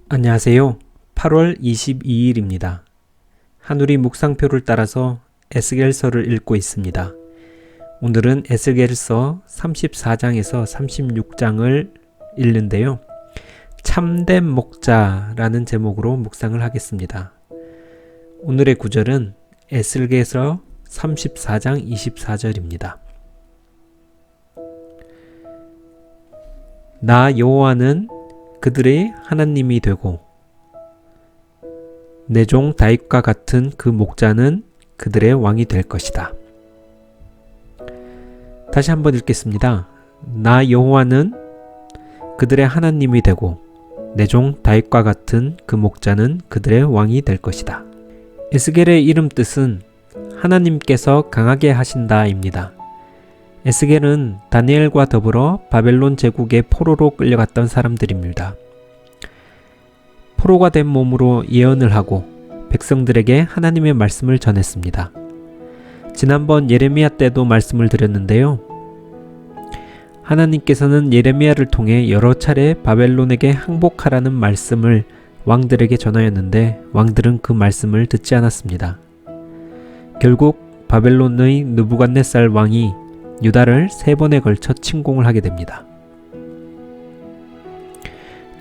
안녕하세요. 8월 22일입니다. 한우리 묵상표를 따라서 에스겔서를 읽고 있습니다. 오늘은 에스겔서 34장에서 36장을 읽는데요. 참된 목자라는 제목으로 묵상을 하겠습니다. 오늘의 구절은 에스겔서 34장 24절입니다. 나 여호와는 그들의 하나님이 되고 내 종 다윗과 같은 그 목자는 그들의 왕이 될 것이다. 다시 한번 읽겠습니다. 나 여호와는 그들의 하나님이 되고 내 종 다윗과 같은 그 목자는 그들의 왕이 될 것이다. 에스겔의 이름 뜻은 하나님께서 강하게 하신다입니다. 에스겔은 다니엘과 더불어 바벨론 제국의 포로로 끌려갔던 사람들입니다. 포로가 된 몸으로 예언을 하고 백성들에게 하나님의 말씀을 전했습니다. 지난번 예레미야 때도 말씀을 드렸는데요. 하나님께서는 예레미야를 통해 여러 차례 바벨론에게 항복하라는 말씀을 왕들에게 전하였는데 왕들은 그 말씀을 듣지 않았습니다. 결국 바벨론의 느부갓네살 왕이 유다를 3번에 걸쳐 침공을 하게 됩니다.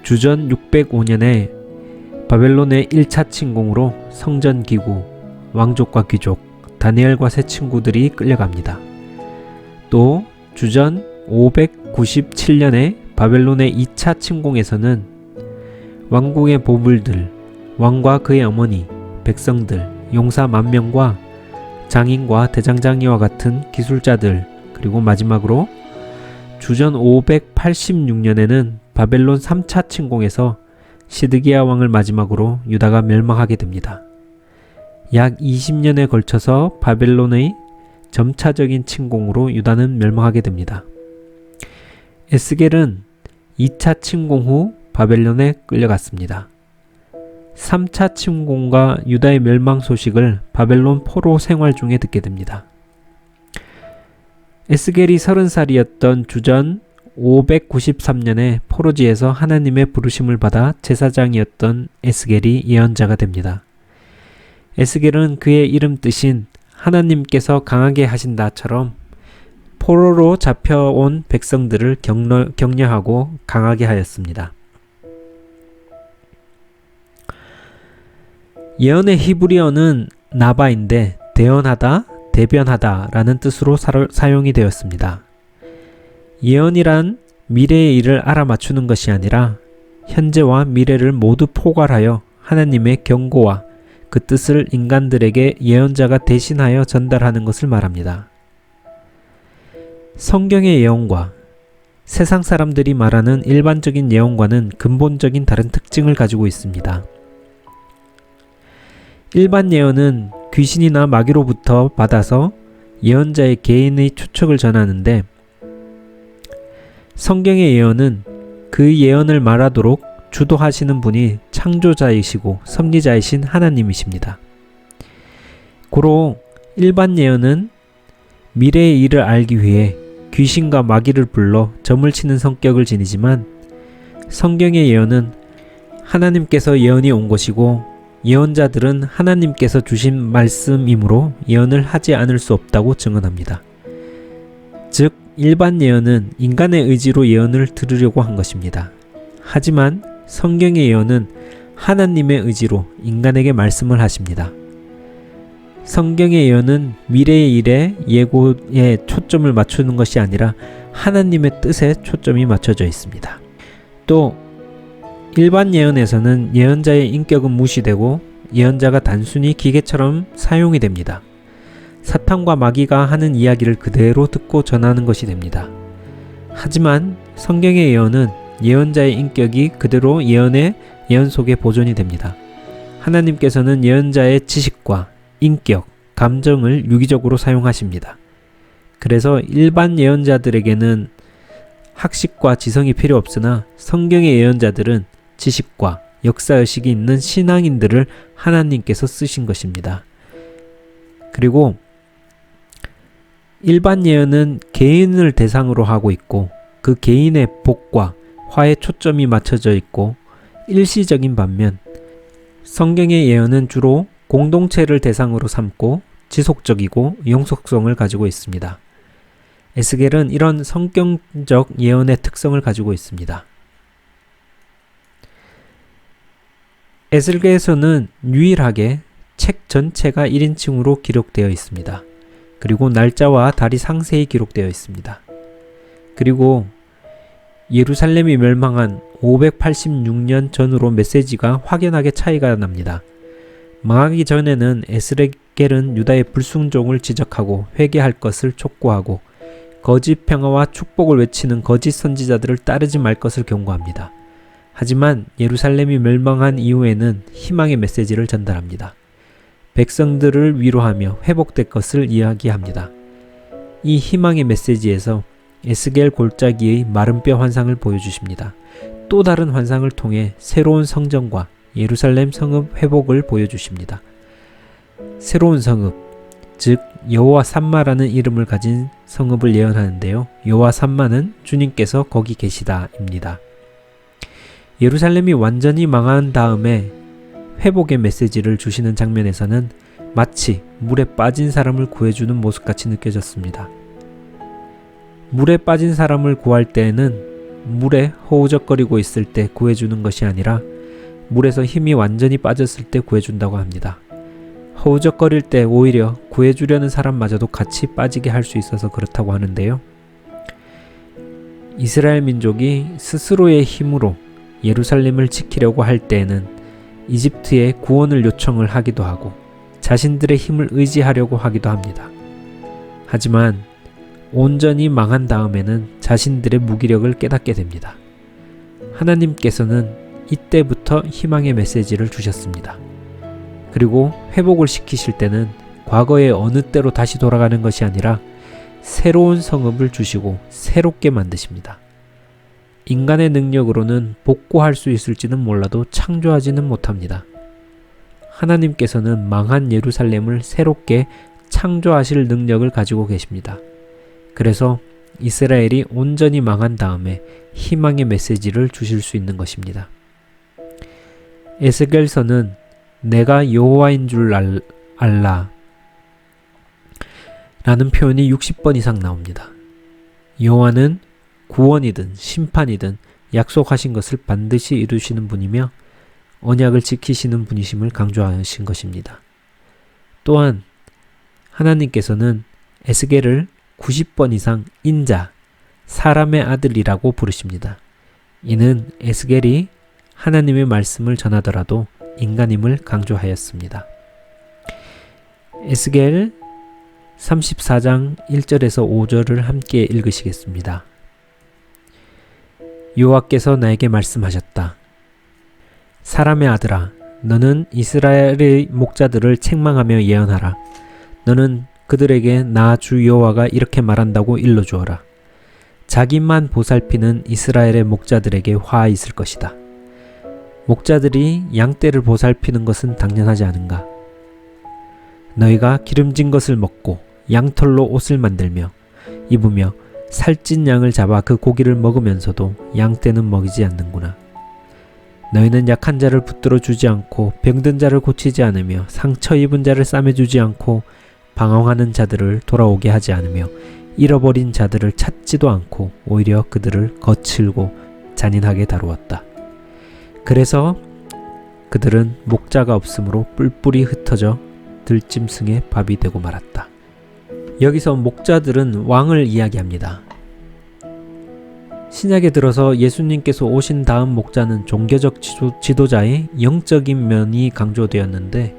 주전 605년에 바벨론의 1차 침공으로 성전 기구, 왕족과 귀족, 다니엘과 세 친구들이 끌려갑니다. 또 주전 597년에 바벨론의 2차 침공에서는 왕궁의 보물들, 왕과 그의 어머니, 백성들, 용사 10,000명과 장인과 대장장이와 같은 기술자들, 그리고 마지막으로 주전 586년에는 바벨론 3차 침공에서 시드기야 왕을 마지막으로 유다가 멸망하게 됩니다. 약 20년에 걸쳐서 바벨론의 점차적인 침공으로 유다는 멸망하게 됩니다. 에스겔은 2차 침공 후 바벨론에 끌려갔습니다. 3차 침공과 유다의 멸망 소식을 바벨론 포로 생활 중에 듣게 됩니다. 에스겔이 30살이었던 주전 593년에 포로지에서 하나님의 부르심을 받아 제사장이었던 에스겔이 예언자가 됩니다. 에스겔은 그의 이름 뜻인 하나님께서 강하게 하신다처럼 포로로 잡혀온 백성들을 격려하고 강하게 하였습니다. 예언의 히브리어는 나바인데 대언하다, 대변하다 라는 뜻으로 사용이 되었습니다. 예언이란 미래의 일을 알아맞추는 것이 아니라 현재와 미래를 모두 포괄하여 하나님의 경고와 그 뜻을 인간들에게 예언자가 대신하여 전달하는 것을 말합니다. 성경의 예언과 세상 사람들이 말하는 일반적인 예언과는 근본적인 다른 특징을 가지고 있습니다. 일반 예언은 귀신이나 마귀로부터 받아서 예언자의 개인의 추측을 전하는데 성경의 예언은 그 예언을 말하도록 주도하시는 분이 창조자이시고 섭리자이신 하나님이십니다. 고로 일반 예언은 미래의 일을 알기 위해 귀신과 마귀를 불러 점을 치는 성격을 지니지만 성경의 예언은 하나님께서 예언이 온 것이고 예언자들은 하나님께서 주신 말씀이므로 예언을 하지 않을 수 없다고 증언합니다. 즉 일반 예언은 인간의 의지로 예언을 들으려고 한 것입니다. 하지만 성경의 예언은 하나님의 의지로 인간에게 말씀을 하십니다. 성경의 예언은 미래의 일에 예고에 초점을 맞추는 것이 아니라 하나님의 뜻에 초점이 맞춰져 있습니다. 또 일반 예언에서는 예언자의 인격은 무시되고 예언자가 단순히 기계처럼 사용이 됩니다. 사탄과 마귀가 하는 이야기를 그대로 듣고 전하는 것이 됩니다. 하지만 성경의 예언은 예언자의 인격이 그대로 예언의 예언 속에 보존이 됩니다. 하나님께서는 예언자의 지식과 인격, 감정을 유기적으로 사용하십니다. 그래서 일반 예언자들에게는 학식과 지성이 필요 없으나 성경의 예언자들은 지식과 역사의식이 있는 신앙인들을 하나님께서 쓰신 것입니다. 그리고 일반 예언은 개인을 대상으로 하고 있고 그 개인의 복과 화에 초점이 맞춰져 있고 일시적인 반면 성경의 예언은 주로 공동체를 대상으로 삼고 지속적이고 영속성을 가지고 있습니다. 에스겔은 이런 성경적 예언의 특성을 가지고 있습니다. 에스겔서는 유일하게 책 전체가 1인칭으로 기록되어 있습니다. 그리고 날짜와 달이 상세히 기록되어 있습니다. 그리고 예루살렘이 멸망한 586년 전으로 메시지가 확연하게 차이가 납니다. 망하기 전에는 에스겔은 유다의 불순종을 지적하고 회개할 것을 촉구하고 거짓 평화와 축복을 외치는 거짓 선지자들을 따르지 말 것을 경고합니다. 하지만 예루살렘이 멸망한 이후에는 희망의 메시지를 전달합니다. 백성들을 위로하며 회복될 것을 이야기합니다. 이 희망의 메시지에서 에스겔 골짜기의 마른 뼈 환상을 보여주십니다. 또 다른 환상을 통해 새로운 성전과 예루살렘 성읍 회복을 보여주십니다. 새로운 성읍, 즉 여호와 삼마라는 이름을 가진 성읍을 예언하는데요. 여호와 삼마는 주님께서 거기 계시다입니다. 예루살렘이 완전히 망한 다음에 회복의 메시지를 주시는 장면에서는 마치 물에 빠진 사람을 구해주는 모습같이 느껴졌습니다. 물에 빠진 사람을 구할 때에는 물에 허우적거리고 있을 때 구해주는 것이 아니라 물에서 힘이 완전히 빠졌을 때 구해준다고 합니다. 허우적거릴 때 오히려 구해주려는 사람마저도 같이 빠지게 할 수 있어서 그렇다고 하는데요. 이스라엘 민족이 스스로의 힘으로 예루살렘을 지키려고 할 때에는 이집트에 구원을 요청을 하기도 하고 자신들의 힘을 의지하려고 하기도 합니다. 하지만 온전히 망한 다음에는 자신들의 무기력을 깨닫게 됩니다. 하나님께서는 이때부터 희망의 메시지를 주셨습니다. 그리고 회복을 시키실 때는 과거의 어느 때로 다시 돌아가는 것이 아니라 새로운 성읍을 주시고 새롭게 만드십니다. 인간의 능력으로는 복구할 수 있을지는 몰라도 창조하지는 못합니다. 하나님께서는 망한 예루살렘을 새롭게 창조하실 능력을 가지고 계십니다. 그래서 이스라엘이 온전히 망한 다음에 희망의 메시지를 주실 수 있는 것입니다. 에스겔서는 내가 여호와인 줄 알라 라는 표현이 60번 이상 나옵니다. 여호와는 구원이든 심판이든 약속하신 것을 반드시 이루시는 분이며 언약을 지키시는 분이심을 강조하신 것입니다. 또한 하나님께서는 에스겔을 90번 이상 인자, 사람의 아들이라고 부르십니다. 이는 에스겔이 하나님의 말씀을 전하더라도 인간임을 강조하였습니다. 에스겔 34장 1절에서 5절을 함께 읽으시겠습니다. 여호와께서 나에게 말씀하셨다. 사람의 아들아, 너는 이스라엘의 목자들을 책망하며 예언하라. 너는 그들에게 나 주 여호와가 이렇게 말한다고 일러주어라. 자기만 보살피는 이스라엘의 목자들에게 화 있을 것이다. 목자들이 양떼를 보살피는 것은 당연하지 않은가? 너희가 기름진 것을 먹고 양털로 옷을 만들며 입으며 살찐 양을 잡아 그 고기를 먹으면서도 양떼는 먹이지 않는구나. 너희는 약한 자를 붙들어 주지 않고 병든 자를 고치지 않으며 상처 입은 자를 싸매주지 않고 방황하는 자들을 돌아오게 하지 않으며 잃어버린 자들을 찾지도 않고 오히려 그들을 거칠고 잔인하게 다루었다. 그래서 그들은 목자가 없으므로 뿔뿔이 흩어져 들짐승의 밥이 되고 말았다. 여기서 목자들은 왕을 이야기합니다. 신약에 들어서 예수님께서 오신 다음 목자는 종교적 지도자의 영적인 면이 강조되었는데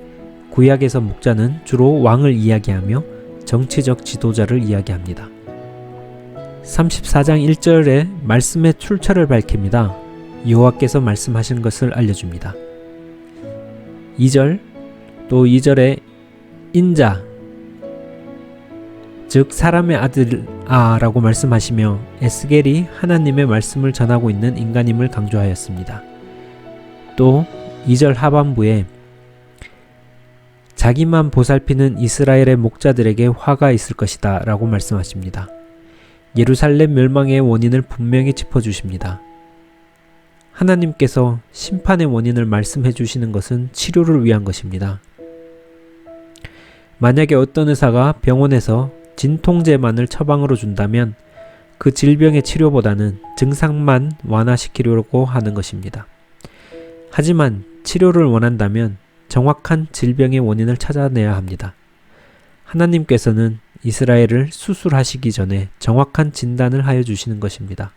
구약에서 목자는 주로 왕을 이야기하며 정치적 지도자를 이야기합니다. 34장 1절에 말씀의 출처를 밝힙니다. 여호와께서 말씀하신 것을 알려줍니다. 2절 또 2절에 인자 즉 사람의 아들아 라고 말씀하시며 에스겔이 하나님의 말씀을 전하고 있는 인간임을 강조하였습니다. 또 2절 하반부에 자기만 보살피는 이스라엘의 목자들에게 화가 있을 것이다 라고 말씀하십니다. 예루살렘 멸망의 원인을 분명히 짚어주십니다. 하나님께서 심판의 원인을 말씀해 주시는 것은 치료를 위한 것입니다. 만약에 어떤 의사가 병원에서 진통제만을 처방으로 준다면 그 질병의 치료보다는 증상만 완화시키려고 하는 것입니다. 하지만 치료를 원한다면 정확한 질병의 원인을 찾아내야 합니다. 하나님께서는 이스라엘을 수술하시기 전에 정확한 진단을 하여 주시는 것입니다.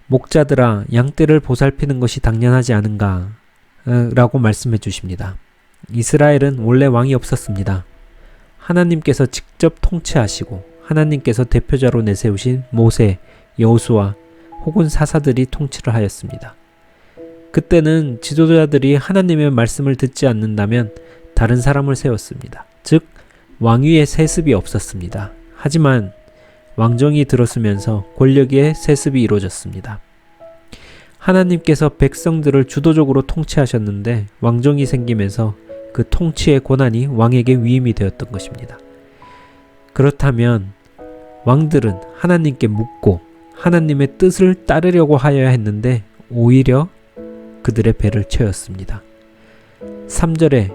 목자들아, 양떼를 보살피는 것이 당연하지 않은가? 라고 말씀해 주십니다. 이스라엘은 원래 왕이 없었습니다. 하나님께서 직접 통치하시고 하나님께서 대표자로 내세우신 모세, 여호수아 혹은 사사들이 통치를 하였습니다. 그때는 지도자들이 하나님의 말씀을 듣지 않는다면 다른 사람을 세웠습니다. 즉 왕위에 세습이 없었습니다. 하지만 왕정이 들었으면서 권력의 세습이 이루어졌습니다. 하나님께서 백성들을 주도적으로 통치하셨는데 왕정이 생기면서 그 통치의 권한이 왕에게 위임이 되었던 것입니다. 그렇다면 왕들은 하나님께 묻고 하나님의 뜻을 따르려고 하여야 했는데 오히려 그들의 배를 채웠습니다. 3절에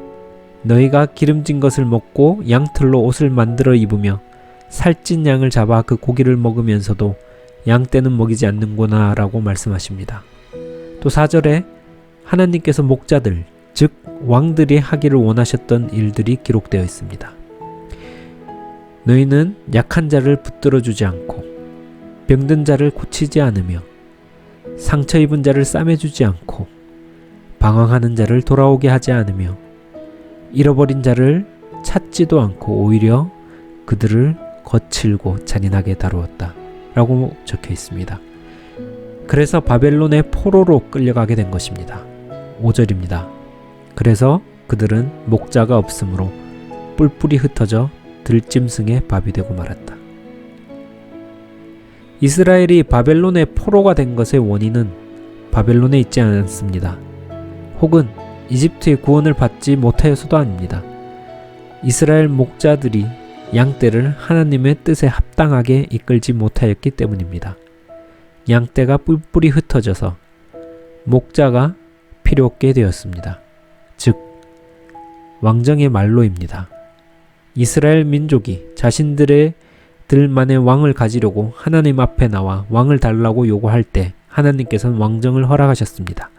너희가 기름진 것을 먹고 양털로 옷을 만들어 입으며 살찐 양을 잡아 그 고기를 먹으면서도 양떼는 먹이지 않는구나 라고 말씀하십니다. 또 4절에 하나님께서 목자들, 즉 왕들이 하기를 원하셨던 일들이 기록되어 있습니다. 너희는 약한 자를 붙들어 주지 않고 병든 자를 고치지 않으며 상처 입은 자를 싸매주지 않고 방황하는 자를 돌아오게 하지 않으며 잃어버린 자를 찾지도 않고 오히려 그들을 거칠고 잔인하게 다루었다 라고 적혀 있습니다. 그래서 바벨론의 포로로 끌려가게 된 것입니다. 5절입니다. 그래서 그들은 목자가 없으므로 뿔뿔이 흩어져 들짐승의 밥이 되고 말았다. 이스라엘이 바벨론의 포로가 된 것의 원인은 바벨론에 있지 않습니다. 혹은 이집트의 구원을 받지 못하여서도 아닙니다. 이스라엘 목자들이 양떼를 하나님의 뜻에 합당하게 이끌지 못하였기 때문입니다. 양떼가 뿔뿔이 흩어져서 목자가 필요 없게 되었습니다. 즉 왕정의 말로입니다. 이스라엘 민족이 들만의 왕을 가지려고 하나님 앞에 나와 왕을 달라고 요구할 때 하나님께서는 왕정을 허락하셨습니다.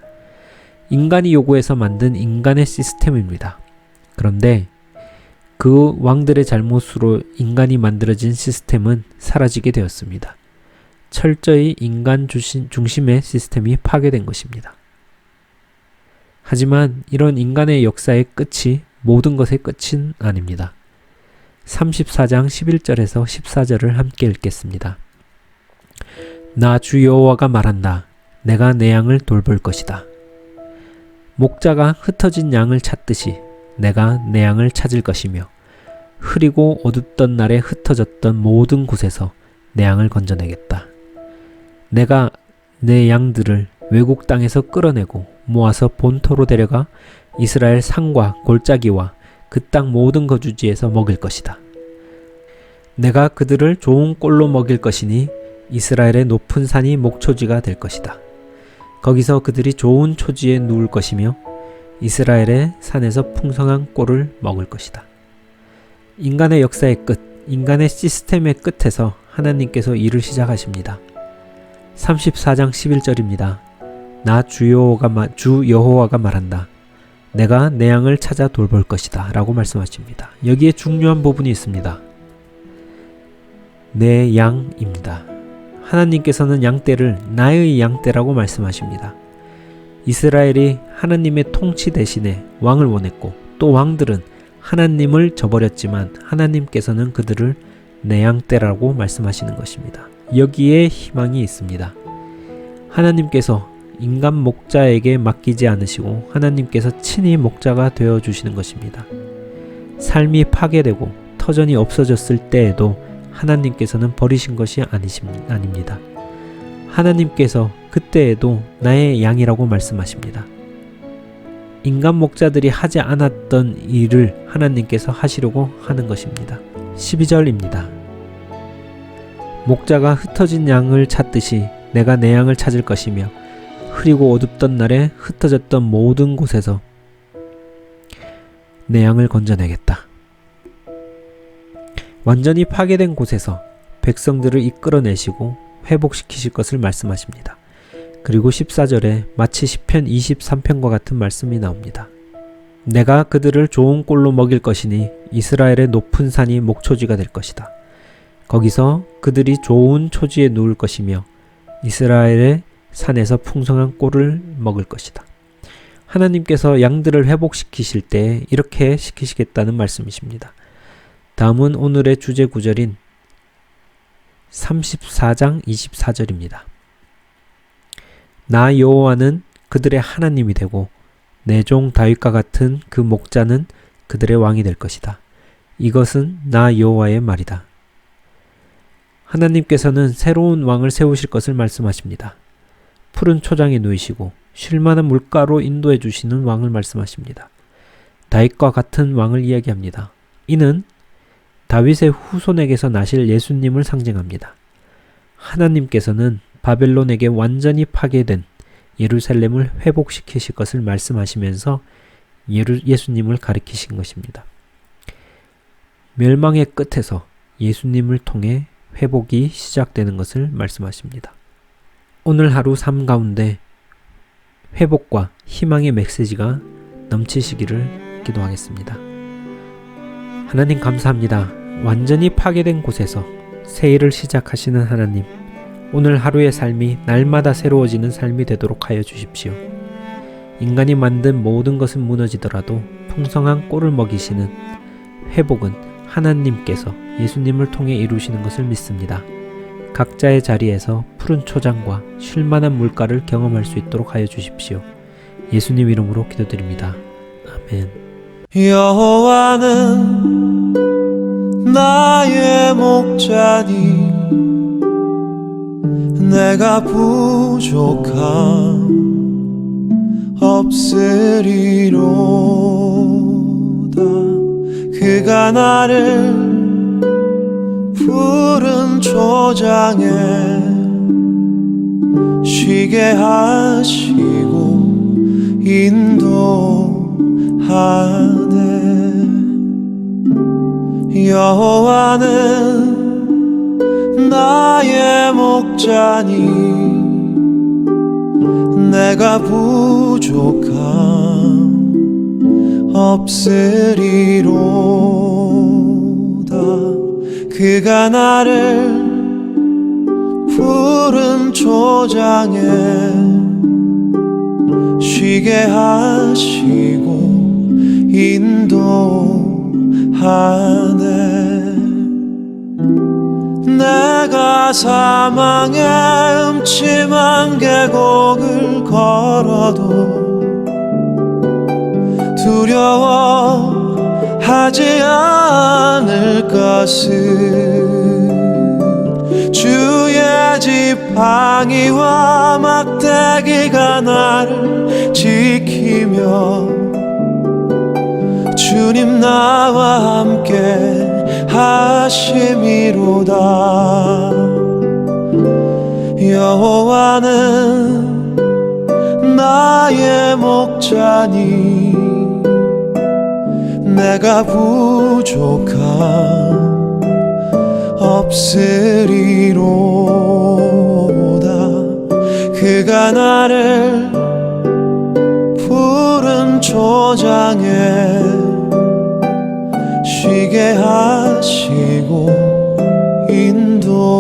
인간이 요구해서 만든 인간의 시스템입니다. 그런데 그 왕들의 잘못으로 인간이 만들어진 시스템은 사라지게 되었습니다. 철저히 인간 중심의 시스템이 파괴된 것입니다. 하지만 이런 인간의 역사의 끝이 모든 것의 끝은 아닙니다. 34장 11절에서 14절을 함께 읽겠습니다. 나 주 여호와가 말한다. 내가 내 양을 돌볼 것이다. 목자가 흩어진 양을 찾듯이 내가 내 양을 찾을 것이며 흐리고 어둡던 날에 흩어졌던 모든 곳에서 내 양을 건져내겠다. 내가 내 양들을 외국 땅에서 끌어내고 모아서 본토로 데려가 이스라엘 산과 골짜기와 그 땅 모든 거주지에서 먹일 것이다. 내가 그들을 좋은 꼴로 먹일 것이니 이스라엘의 높은 산이 목초지가 될 것이다. 거기서 그들이 좋은 초지에 누울 것이며 이스라엘의 산에서 풍성한 꼴을 먹을 것이다. 인간의 역사의 끝, 인간의 시스템의 끝에서 하나님께서 일을 시작하십니다. 34장 11절입니다. 나 주 여호와가 말한다. 내가 내 양을 찾아 돌볼 것이다 라고 말씀하십니다. 여기에 중요한 부분이 있습니다. 내 양입니다. 하나님께서는 양떼를 나의 양떼라고 말씀하십니다. 이스라엘이 하나님의 통치 대신에 왕을 원했고 또 왕들은 하나님을 저버렸지만 하나님께서는 그들을 내 양떼라고 말씀하시는 것입니다. 여기에 희망이 있습니다. 하나님께서 인간 목자에게 맡기지 않으시고 하나님께서 친히 목자가 되어주시는 것입니다. 삶이 파괴되고 터전이 없어졌을 때에도 하나님께서는 버리신 것이 아닙니다. 하나님께서 그때에도 나의 양이라고 말씀하십니다. 인간 목자들이 하지 않았던 일을 하나님께서 하시려고 하는 것입니다. 12절입니다. 목자가 흩어진 양을 찾듯이 내가 내 양을 찾을 것이며 흐리고 어둡던 날에 흩어졌던 모든 곳에서 내 양을 건져내겠다. 완전히 파괴된 곳에서 백성들을 이끌어내시고 회복시키실 것을 말씀하십니다. 그리고 14절에 마치 시편 23편과 같은 말씀이 나옵니다. 내가 그들을 좋은 꼴로 먹일 것이니 이스라엘의 높은 산이 목초지가 될 것이다. 거기서 그들이 좋은 초지에 누울 것이며 이스라엘의 산에서 풍성한 꼴을 먹을 것이다. 하나님께서 양들을 회복시키실 때 이렇게 시키시겠다는 말씀이십니다. 다음은 오늘의 주제 구절인 34장 24절입니다. 나 여호와는 그들의 하나님이 되고 내 종 다윗과 같은 그 목자는 그들의 왕이 될 것이다. 이것은 나 여호와의 말이다. 하나님께서는 새로운 왕을 세우실 것을 말씀하십니다. 푸른 초장에 누이시고 쉴만한 물가로 인도해 주시는 왕을 말씀하십니다. 다윗과 같은 왕을 이야기합니다. 이는 다윗의 후손에게서 나실 예수님을 상징합니다. 하나님께서는 바벨론에게 완전히 파괴된 예루살렘을 회복시키실 것을 말씀하시면서 예수님을 가리키신 것입니다. 멸망의 끝에서 예수님을 통해 회복이 시작되는 것을 말씀하십니다. 오늘 하루 삶 가운데 회복과 희망의 메시지가 넘치시기를 기도하겠습니다. 하나님 감사합니다. 완전히 파괴된 곳에서 새 일을 시작하시는 하나님, 오늘 하루의 삶이 날마다 새로워지는 삶이 되도록 하여 주십시오. 인간이 만든 모든 것은 무너지더라도 풍성한 꼴을 먹이시는 회복은 하나님께서 예수님을 통해 이루시는 것을 믿습니다. 각자의 자리에서 푸른 초장과 쉴만한 물가를 경험할 수 있도록 하여 주십시오. 예수님 이름으로 기도드립니다. 아멘. 여호와는 나의 목자니 내가 부족함 없으리로다. 그가 나를 푸른 초장에 쉬게 하시고 인도하네. 여호와는 나의 목자니 내가 부족함 없으리로다. 그가 나를 푸른 초장에 쉬게 하시고 인도하네. 내가 사망의 음침한 계곡을 걸어도 두려워하지 않을 것은 주의 지팡이와 막대기가 나를 지키며 주님 나와 함께 하심이로다. 여호와는 나의 목자니 내가 부족함 없으리로다. 그가 나를 푸른 초장에 쉬게 하시고 인도하네.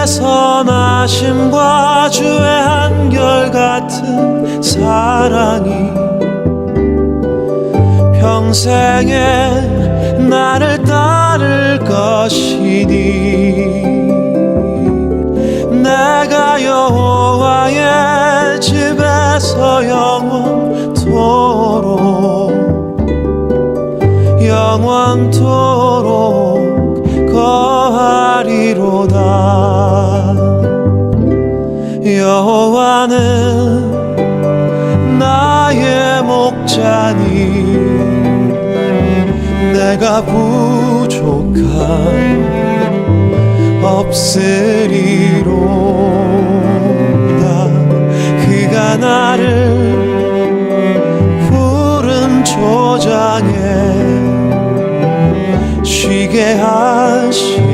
선하심과 주의 한결같은 사랑이 평생에 나를 따를 것이니 내가 여호와의 집에서 영원토록 거하리로다. 여호와는 나의 목자니 내가 부족한 없으리로다. 그가 나를 푸른 초장에 쉬게 하시